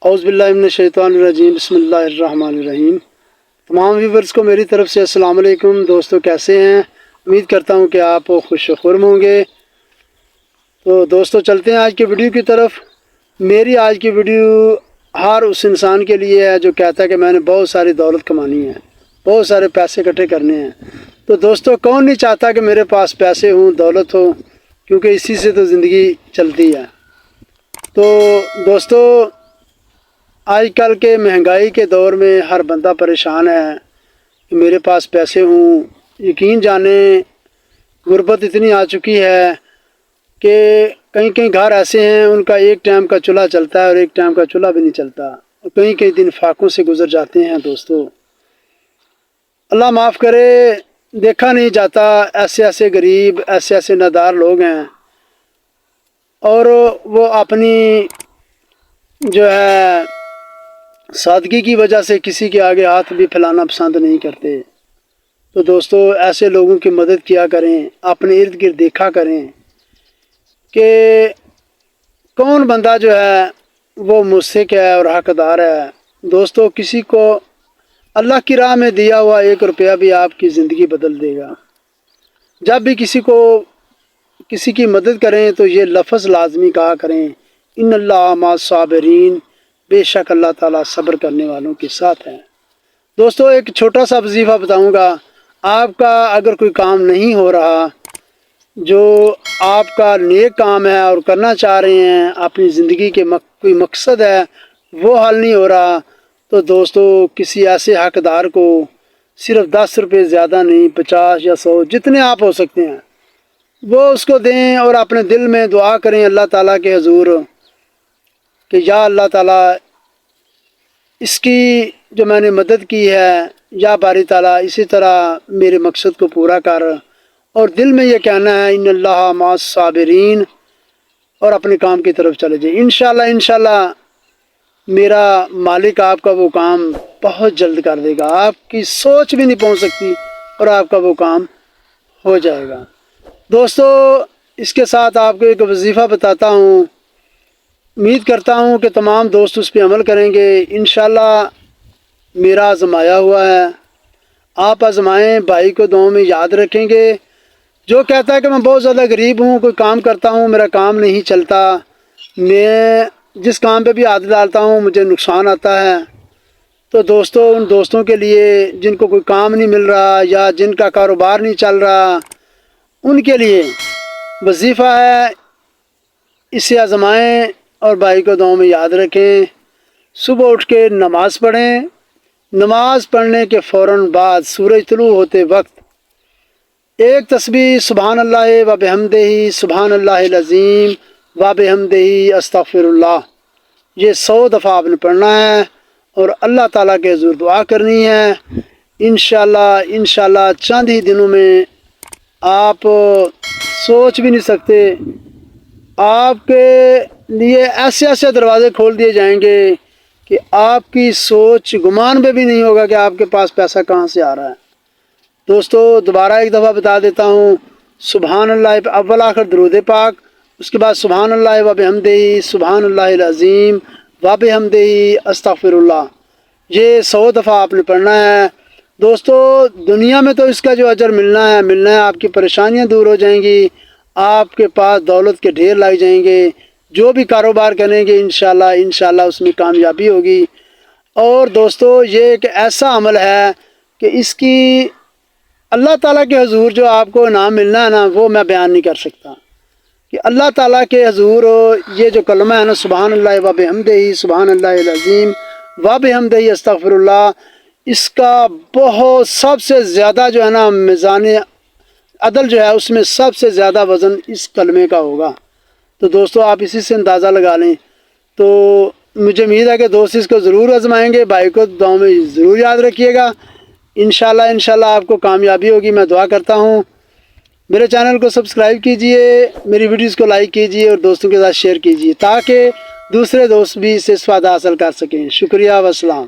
اعوذ باللہ من الشیطان الرجیم بسم اللہ الرحمن الرحیم۔ تمام ویورز کو میری طرف سے السلام علیکم۔ دوستو کیسے ہیں؟ امید کرتا ہوں کہ آپ خوش و خرم ہوں گے۔ تو دوستو چلتے ہیں آج کی ویڈیو کی طرف۔ میری آج کی ویڈیو ہر اس انسان کے لیے ہے جو کہتا ہے کہ میں نے بہت ساری دولت کمانی ہے، بہت سارے پیسے اکٹھے کرنے ہیں۔ تو دوستو کون نہیں چاہتا کہ میرے پاس پیسے ہوں، دولت ہو، کیونکہ اسی سے تو زندگی چلتی ہے۔ تو دوستو آج کل کے مہنگائی کے دور میں ہر بندہ پریشان ہے کہ میرے پاس پیسے ہوں۔ یقین جانیں غربت اتنی آ چکی ہے کہ کئی گھر ایسے ہیں ان کا ایک ٹائم کا چولہا چلتا ہے اور ایک ٹائم کا چولہا بھی نہیں چلتا، اور کئی دن فاقوں سے گزر جاتے ہیں۔ دوستو اللہ معاف کرے، دیکھا نہیں جاتا ایسے غریب، ایسے نادار لوگ ہیں، اور وہ اپنی جو ہے سادگی کی وجہ سے کسی کے آگے ہاتھ بھی پھیلانا پسند نہیں کرتے۔ تو دوستو ایسے لوگوں کی مدد کیا کریں، اپنے ارد گرد دیکھا کریں کہ کون بندہ جو ہے وہ مستحق ہے اور حقدار ہے۔ دوستو کسی کو اللہ کی راہ میں دیا ہوا 1 روپیہ بھی آپ کی زندگی بدل دے گا۔ جب بھی کسی کی مدد کریں تو یہ لفظ لازمی کہا کریں، ان اللہ مع الصابرین، بے شک اللہ تعالیٰ صبر کرنے والوں کے ساتھ ہے۔ دوستو ایک چھوٹا سا وظیفہ بتاؤں گا۔ آپ کا اگر کوئی کام نہیں ہو رہا جو آپ کا نیک کام ہے اور کرنا چاہ رہے ہیں، اپنی زندگی کے کوئی مقصد ہے وہ حل نہیں ہو رہا، تو دوستو کسی ایسے حقدار کو صرف 10 روپے، زیادہ نہیں، 50 یا 100 جتنے آپ ہو سکتے ہیں وہ اس کو دیں، اور اپنے دل میں دعا کریں اللہ تعالیٰ کے حضور کہ یا اللہ تعالیٰ اس کی جو میں نے مدد کی ہے، یا باری تعالیٰ اسی طرح میرے مقصد کو پورا کر، اور دل میں یہ کہنا ہے ان اللہ مع الصابرین، اور اپنے کام کی طرف چلے جائیں۔ انشاءاللہ میرا مالک آپ کا وہ کام بہت جلد کر دے گا، آپ کی سوچ بھی نہیں پہنچ سکتی، اور آپ کا وہ کام ہو جائے گا۔ دوستو اس کے ساتھ آپ کو ایک وظیفہ بتاتا ہوں، امید کرتا ہوں کہ تمام دوست اس پہ عمل کریں گے۔ انشاءاللہ میرا آزمایا ہوا ہے، آپ آزمائیں، بھائی کو دعاؤں میں یاد رکھیں گے۔ جو کہتا ہے کہ میں بہت زیادہ غریب ہوں، کوئی کام کرتا ہوں میرا کام نہیں چلتا، میں جس کام پہ بھی ہاتھ ڈالتا ہوں مجھے نقصان آتا ہے، تو دوستو ان دوستوں کے لیے جن کو کوئی کام نہیں مل رہا یا جن کا کاروبار نہیں چل رہا، ان کے لیے وظیفہ ہے، اسے آزمائیں اور بھائی کو دعاؤں میں یاد رکھیں۔ صبح اٹھ کے نماز پڑھیں، نماز پڑھنے کے فوراً بعد سورج طلوع ہوتے وقت ایک تسبیح سبحان اللہ و بحمدہ، سبحان اللہ العظیم و بحمدہ، استغفر اللہ، یہ 100 دفعہ آپ نے پڑھنا ہے اور اللہ تعالیٰ کے حضور دعا کرنی ہے۔ انشاءاللہ چند ہی دنوں میں آپ سوچ بھی نہیں سکتے، آپ کے لیے ایسے دروازے کھول دیے جائیں گے کہ آپ کی سوچ گمان میں بھی نہیں ہوگا کہ آپ کے پاس پیسہ کہاں سے آ رہا ہے۔ دوستو دوبارہ ایک دفعہ بتا دیتا ہوں، سبحان اللہ اول آخر درود پاک، اس کے بعد سبحان اللہ و بحمدہ، سبحان اللہ العظیم و بحمدہ، استغفر اللہ، یہ 100 دفعہ آپ نے پڑھنا ہے۔ دوستو دنیا میں تو اس کا جو اجر ملنا ہے، آپ کی پریشانیاں دور ہو جائیں گی، آپ کے پاس دولت کے ڈھیر لگ جائیں گے، جو بھی کاروبار کریں گے انشاءاللہ اس میں کامیابی ہوگی۔ اور دوستو یہ ایک ایسا عمل ہے کہ اس کی اللہ تعالیٰ کے حضور جو آپ کو انعام ملنا ہے نا، وہ میں بیان نہیں کر سکتا، کہ اللہ تعالیٰ کے حضور یہ جو کلمہ ہے نا، سبحان اللہ و بحمدہ، سبحان اللہ العظیم و بحمدہ، استغفر اللہ، اس کا بہت سب سے زیادہ جو ہے نا میزان عدل جو ہے اس میں سب سے زیادہ وزن اس کلمے کا ہوگا۔ تو دوستو آپ اسی سے اندازہ لگا لیں۔ تو مجھے امید ہے کہ دوست اس کو ضرور آزمائیں گے، بھائی کو دعاؤں میں ضرور یاد رکھیے گا۔ انشاءاللہ آپ کو کامیابی ہوگی، میں دعا کرتا ہوں۔ میرے چینل کو سبسکرائب کیجئے، میری ویڈیوز کو لائک کیجئے اور دوستوں کے ساتھ شیئر کیجئے تاکہ دوسرے دوست بھی اس سے فائدہ حاصل کر سکیں۔ شکریہ، والسلام۔